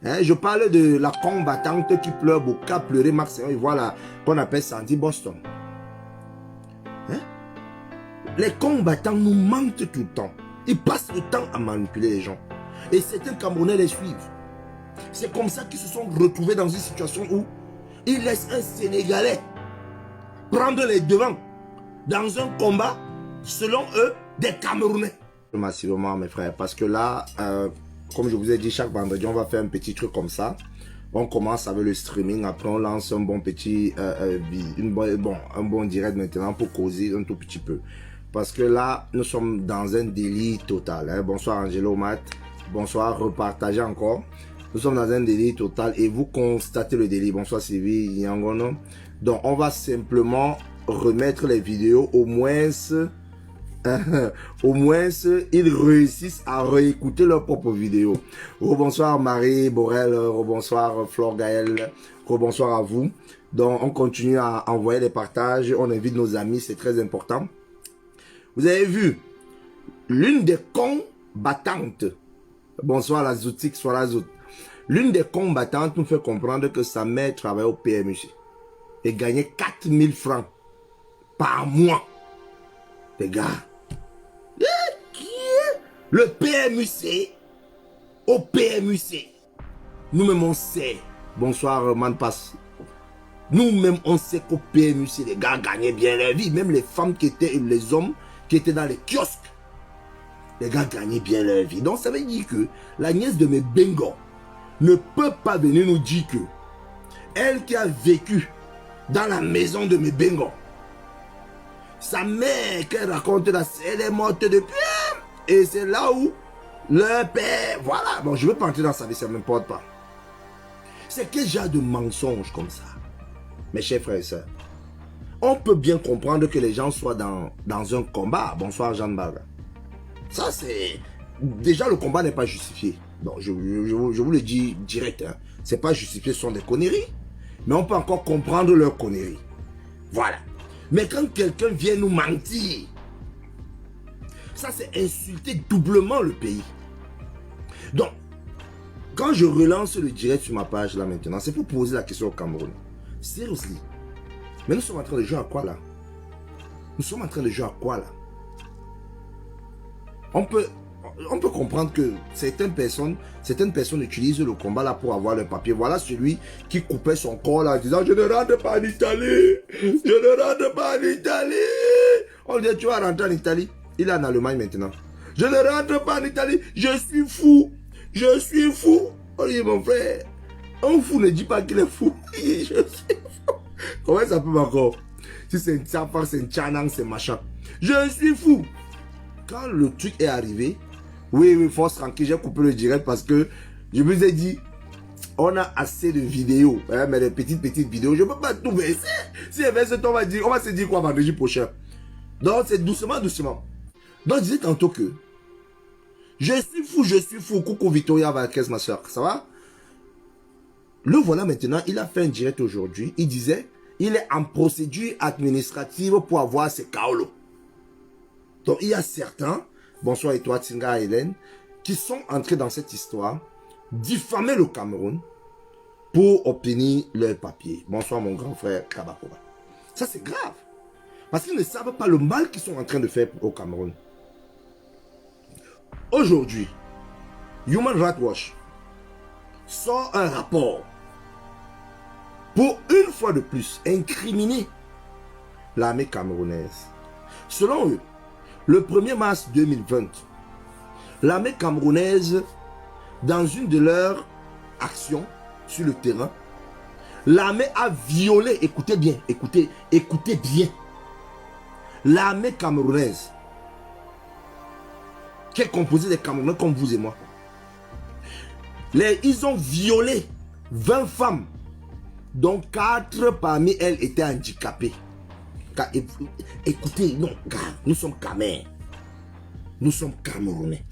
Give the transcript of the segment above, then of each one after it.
Hein, je parle de la combattante qui pleure beaucoup, qui a pleuré maximum, et voilà, qu'on appelle Sandy Boston. Hein? Les combattants nous mentent tout le temps. Ils passent le temps à manipuler les gens. Et certains Camerounais les suivent. C'est comme ça qu'ils se sont retrouvés dans une situation où ils laissent un Sénégalais prendre les devants dans un combat, selon eux, des Camerounais. Massivement, mes frères, parce que là, comme je vous ai dit, chaque vendredi, on va faire un petit truc comme ça. On commence avec le streaming, après on lance un bon petit, un bon direct maintenant pour causer un tout petit peu. Parce que là, nous sommes dans un délit total. Hein. Bonsoir Angelo Mat, bonsoir, repartagez encore. Nous sommes dans un délit total et vous constatez le délit. Bonsoir Sylvie Yangono. Donc on va simplement remettre les vidéos, au moins ils réussissent à réécouter leurs propres vidéos. Bonsoir Marie Borel, bonsoir Flore Gaël, bonsoir à vous. Donc on continue à envoyer les partages, on invite nos amis, c'est très important. Vous avez vu, l'une des combattantes, bonsoir la Zoutique, soit la Zout, l'une des combattantes nous fait comprendre que sa mère travaille au PMUC et gagnait 4000 francs par mois. Les gars, le PMUC, au PMUC, nous-mêmes on sait, bonsoir Manpass, nous-mêmes on sait qu'au PMUC, les gars gagnaient bien leur vie, même les femmes qui étaient, les hommes qui étaient dans les kiosques, les gars gagnaient bien leur vie. Donc ça veut dire que la nièce de mes bengos ne peut pas venir nous dire que elle qui a vécu dans la maison de mes bengos, sa mère qu'elle raconte là, elle est morte depuis. Et c'est là où le père, voilà, bon je ne veux pas entrer dans sa vie, ça ne m'importe pas. C'est quel genre de mensonge comme ça, mes chers frères et sœurs. On peut bien comprendre que les gens soient dans un combat. Bonsoir Jeanne Barga. Ça c'est, déjà le combat n'est pas justifié. Donc je vous le dis direct, hein. C'est pas justifié, ce sont des conneries. Mais on peut encore comprendre leurs conneries. Voilà. Mais quand quelqu'un vient nous mentir, ça c'est insulter doublement le pays. Donc, quand je relance le direct sur ma page là maintenant, c'est pour poser la question au Cameroun. Seriously. Mais nous sommes en train de jouer à quoi là? Nous sommes en train de jouer à quoi là? On peut comprendre que certaines personnes utilisent le combat là pour avoir le papier. Voilà celui qui coupait son corps là en disant je ne rentre pas en Italie. Je ne rentre pas en Italie. On dit tu vas rentrer en Italie. Il est en Allemagne maintenant. Je ne rentre pas en Italie. Je suis fou. Je suis fou. On dit mon frère. Un fou ne dit pas qu'il est fou. Je suis fou. Comment ça peut encore? Si c'est une tchapa, c'est une tchanang, c'est machin. Je suis fou. Quand le truc est arrivé, oui, force tranquille, j'ai coupé le direct parce que je vous ai dit, on a assez de vidéos, hein, mais les petites vidéos, je ne peux pas tout verser. Si on va se dire quoi vendredi prochain. Donc c'est doucement. Donc je disais tantôt que je suis fou. Coucou Victoria Valquez, ma soeur, ça va? Le voilà maintenant, il a fait un direct aujourd'hui, il disait, il est en procédure administrative pour avoir ses kaolos. Donc il y a certains, bonsoir et toi Tinga Hélène, qui sont entrés dans cette histoire, diffamer le Cameroun pour obtenir leur papier. Bonsoir mon grand frère Kabakoba. Ça c'est grave. Parce qu'ils ne savent pas le mal qu'ils sont en train de faire au Cameroun. Aujourd'hui, Human Rights Watch sort un rapport pour une fois de plus incriminer l'armée camerounaise. Selon eux, le 1er mars 2020, l'armée camerounaise, dans une de leurs actions sur le terrain, l'armée a violé, écoutez bien, écoutez bien, l'armée camerounaise, qui est composée des Camerounais comme vous et moi, ils ont violé 20 femmes, dont 4 parmi elles étaient handicapées. Car, écoutez, non, car nous sommes Camerounais. Nous sommes Camerounais.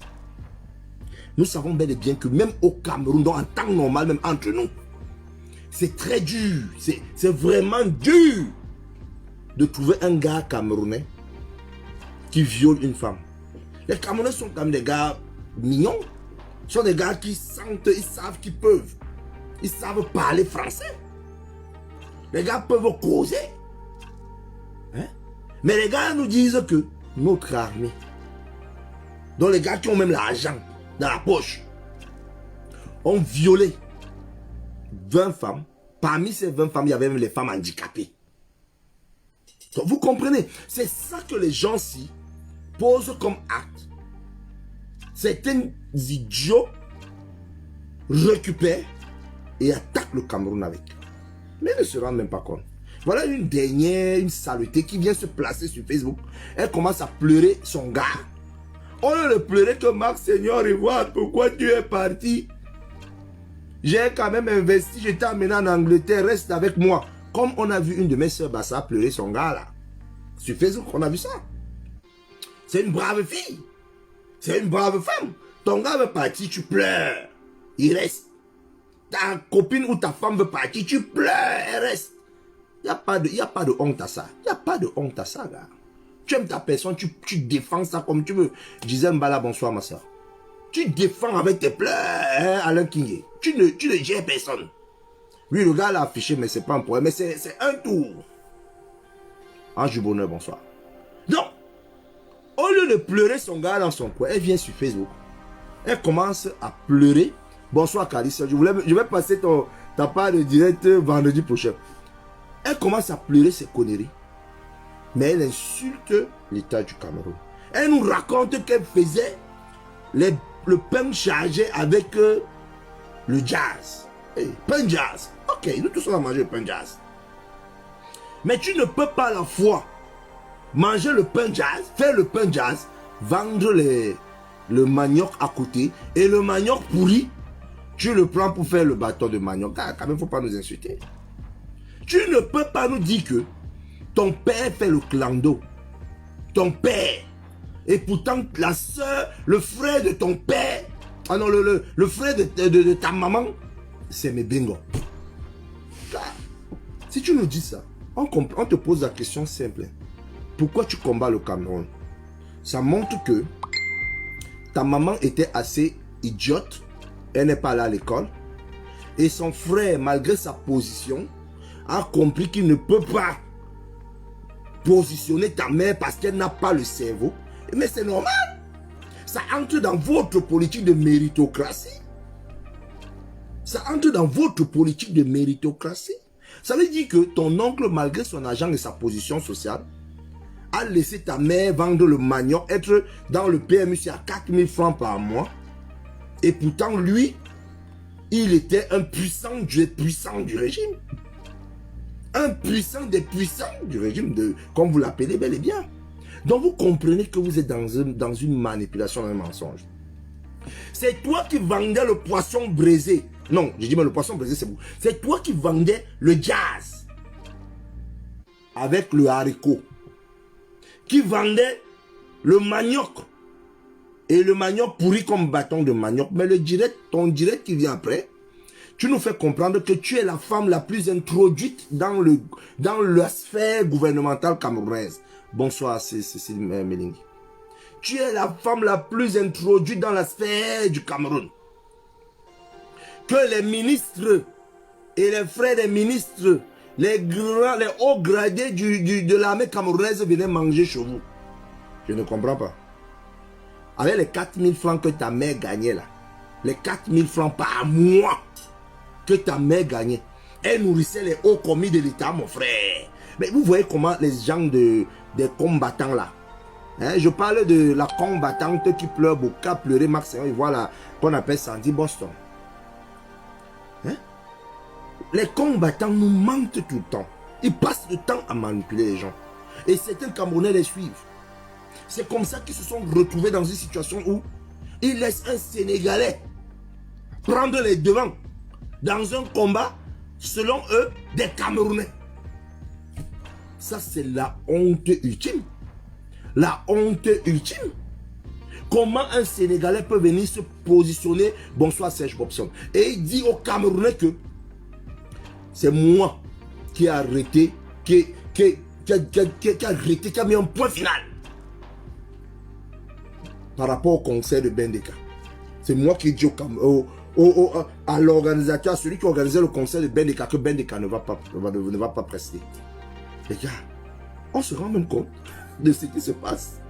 Nous savons bel et bien que même au Cameroun, donc en temps normal, même entre nous, c'est très dur. C'est vraiment dur de trouver un gars camerounais qui viole une femme. Les Camerounais sont comme des gars mignons. Ce sont des gars qui sentent, ils savent qu'ils peuvent. Ils savent parler français. Les gars peuvent causer. Hein? Mais les gars nous disent que notre armée, dont les gars qui ont même l'argent dans la poche, ont violé 20 femmes. Parmi ces 20 femmes, il y avait même les femmes handicapées. Donc vous comprenez, c'est ça que les gens-ci posent comme acte. Certains idiots récupèrent et attaquent le Cameroun avec. Mais ils ne se rendent même pas compte. Voilà une saleté qui vient se placer sur Facebook. Elle commence à pleurer son gars. On ne le pleurait que Marc Seigneur Ivoire, pourquoi tu es parti? J'ai quand même investi, je t'ai amené en Angleterre, reste avec moi. Comme on a vu une de mes soeurs Bassa pleurer son gars là. Sur Facebook, on a vu ça. C'est une brave fille. C'est une brave femme. Ton gars veut partir, tu pleures. Il reste. Ta copine ou ta femme veut partir, tu pleures, elle reste. Il n'y a pas de honte à ça. Il n'y a pas de honte à ça, gars. Tu aimes ta personne, tu défends ça comme tu veux. Gisèle Mbala, bonsoir ma soeur. Tu défends avec tes pleurs, hein, Alain Kingé. Tu ne gères personne. Oui, le gars l'a affiché, mais c'est pas un problème. Mais c'est un tour. Ange du bonheur, bonsoir. Donc, au lieu de pleurer son gars dans son coin, elle vient sur Facebook. Elle commence à pleurer. Bonsoir, Calice. Je vais passer ta part de direct vendredi prochain. Elle commence à pleurer ses conneries. Mais elle insulte l'État du Cameroun. Elle nous raconte qu'elle faisait le pain chargé avec le jazz. Hey, pain jazz. Ok, nous tous on a mangé le pain jazz. Mais tu ne peux pas la fois manger le pain jazz, faire le pain jazz, vendre le manioc à côté. Et le manioc pourri, tu le prends pour faire le bâton de manioc. Quand même, il ne faut pas nous insulter. Tu ne peux pas nous dire que ton père fait le clando. Ton père. Et pourtant, la soeur, le frère de ton père, ah non, le frère de ta maman, c'est mes bingos. Si tu nous dis ça, on te pose la question simple. Pourquoi tu combats le Cameroun? Ça montre que ta maman était assez idiote. Elle n'est pas allée à l'école. Et son frère, malgré sa position, a compris qu'il ne peut pas positionner ta mère parce qu'elle n'a pas le cerveau. Mais c'est normal. Ça entre dans votre politique de méritocratie. Ça entre dans votre politique de méritocratie. Ça veut dire que ton oncle, malgré son argent et sa position sociale, a laissé ta mère vendre le manioc, être dans le PMU à 4000 francs par mois. Et pourtant, lui, il était un puissant du régime. Un puissant des puissants du régime, comme vous l'appelez bel et bien. Donc vous comprenez que vous êtes dans une manipulation, un mensonge. C'est toi qui vendais le poisson braisé. Non, je dis mais le poisson braisé c'est vous. C'est toi qui vendais le jazz avec le haricot. Qui vendait le manioc. Et le manioc pourri comme bâton de manioc. Mais ton direct qui vient après, tu nous fais comprendre que tu es la femme la plus introduite dans la sphère gouvernementale camerounaise. Bonsoir, Cécile Meling. Tu es la femme la plus introduite dans la sphère du Cameroun. Que les ministres et les frères des ministres, les hauts gradés de l'armée camerounaise venaient manger chez vous. Je ne comprends pas. Avec les 4000 francs que ta mère gagnait là, les 4000 francs par mois que ta mère gagnait, elle nourrissait les hauts commis de l'État, mon frère. Mais vous voyez comment les gens des combattants là, hein, je parle de la combattante qui pleure beaucoup, qui a pleuré Maxime, et voilà, qu'on appelle Sandy Boston. Hein? Les combattants nous mentent tout le temps. Ils passent le temps à manipuler les gens. Et certains Camerounais les suivent. C'est comme ça qu'ils se sont retrouvés dans une situation où ils laissent un Sénégalais prendre les devants dans un combat, selon eux, des Camerounais. Ça, c'est la honte ultime. La honte ultime. Comment un Sénégalais peut venir se positionner, bonsoir Serge Bobson, et il dit aux Camerounais que c'est moi qui ai arrêté, qui a mis un point final par rapport au concert de Bendeka. C'est moi qui ai dit à l'organisateur, celui qui organisait le concert de Bendeka, que Bendeka ne va pas prester. Les gars, on se rend même compte de ce qui se passe.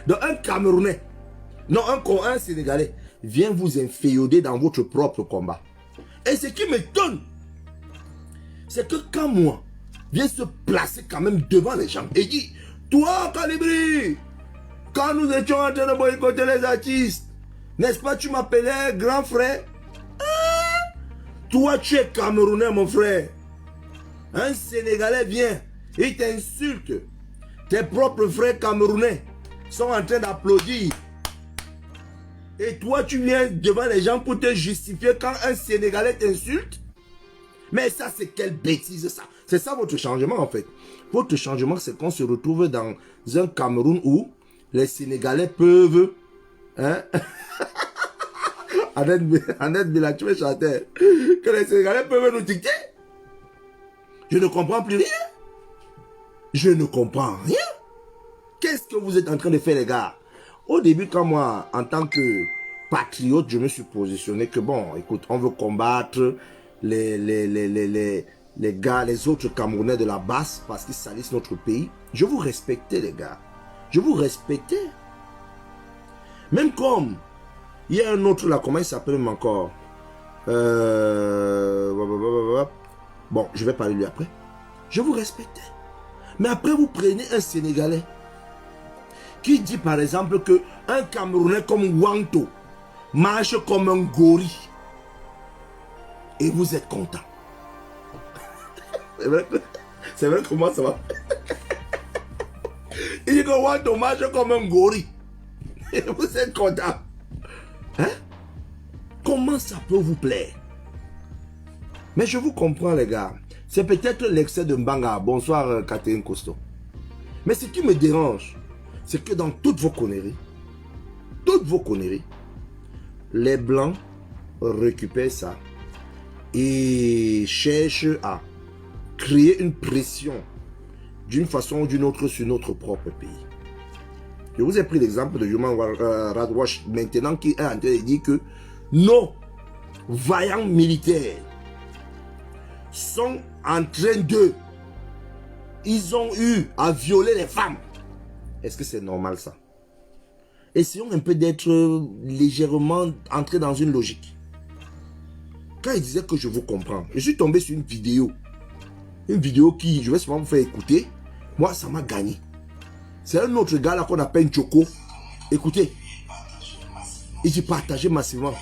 Donc un Camerounais, non un Sénégalais, vient vous inféoder dans votre propre combat. Et ce qui m'étonne, c'est que quand moi, vient se placer quand même devant les gens et dit, toi Calibri, quand nous étions en train de boycotter les artistes, n'est-ce pas, tu m'appelais grand frère? Toi, tu es Camerounais, mon frère. Un Sénégalais vient, il t'insulte. Tes propres frères camerounais sont en train d'applaudir. Et toi, tu viens devant les gens pour te justifier quand un Sénégalais t'insulte? Mais ça, c'est quelle bêtise, ça. C'est ça votre changement, en fait. Votre changement, c'est qu'on se retrouve dans un Cameroun où les Sénégalais peuvent... Hein? Annette Bila, tu me chantais. Que les Sénégalais peuvent nous dicter. Je ne comprends plus rien. Je ne comprends rien. Qu'est-ce que vous êtes en train de faire, les gars? Au début, quand moi, en tant que patriote, je me suis positionné que bon, écoute, on veut combattre les gars, les autres Camerounais de la basse parce qu'ils salissent notre pays. Je vous respectais, les gars. Je vous respectais. Même comme, il y a un autre là, comment il s'appelle encore? Bon, je vais parler de lui après. Je vous respectais. Mais après, vous prenez un Sénégalais qui dit par exemple que un Camerounais comme Wanto marche comme un gorille. Et vous êtes content. C'est vrai que moi ça va. Il dit que Wanto marche comme un gorille. Et vous êtes content. Hein? Comment ça peut vous plaire? Mais je vous comprends, les gars. C'est peut-être l'excès de Mbanga. Bonsoir, Catherine Costo. Mais ce qui me dérange, c'est que dans toutes vos conneries, les Blancs récupèrent ça et cherchent à créer une pression d'une façon ou d'une autre sur notre propre pays. Je vous ai pris l'exemple de Human Rights Watch maintenant qui est en train de dire que nos vaillants militaires sont en train de... Ils ont eu à violer les femmes. Est-ce que c'est normal ça? Essayons un peu d'être légèrement entré dans une logique. Quand il disait que je vous comprends, je suis tombé sur une vidéo. Une vidéo qui, je vais souvent vous faire écouter. Moi, ça m'a gagné. C'est un autre gars là qu'on appelle Choco. Écoutez. Il dit partager massivement.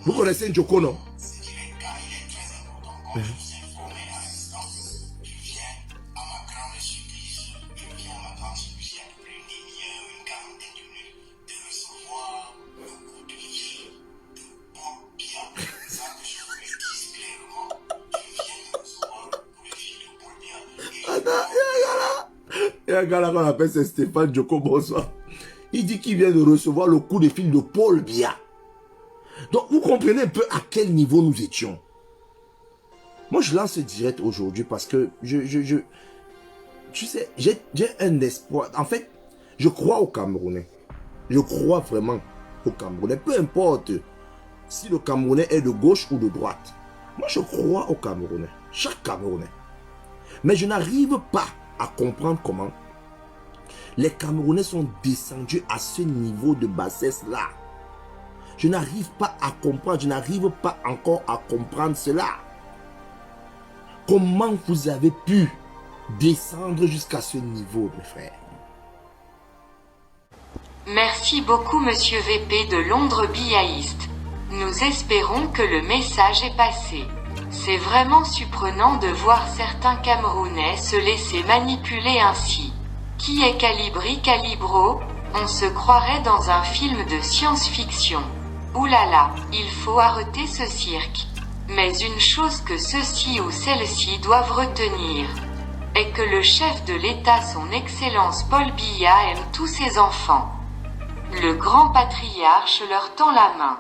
Vous connaissez Choco, non? Il y a un gars là qu'on appelle Stéphane Djoko, bonsoir. Il dit qu'il vient de recevoir le coup de fil de Paul Biya. Donc vous comprenez un peu à quel niveau nous étions. Moi je lance ce direct aujourd'hui parce que tu sais, j'ai un espoir. En fait, je crois aux Camerounais. Je crois vraiment aux Camerounais. Peu importe si le Camerounais est de gauche ou de droite. Moi je crois aux Camerounais. Chaque Camerounais. Mais je n'arrive pas à comprendre comment les Camerounais sont descendus à ce niveau de bassesse-là. Je n'arrive pas à comprendre, je n'arrive pas encore à comprendre cela. Comment vous avez pu descendre jusqu'à ce niveau, mes frères? Merci beaucoup, Monsieur VP de Londres Biaïste. Nous espérons que le message est passé. C'est vraiment surprenant de voir certains Camerounais se laisser manipuler ainsi. Qui est Calibri Calibro? On se croirait dans un film de science-fiction. Oulala, il faut arrêter ce cirque. Mais une chose que ceux-ci ou celles-ci doivent retenir est que le chef de l'État, son Excellence Paul Biya, aime tous ses enfants. Le grand patriarche leur tend la main.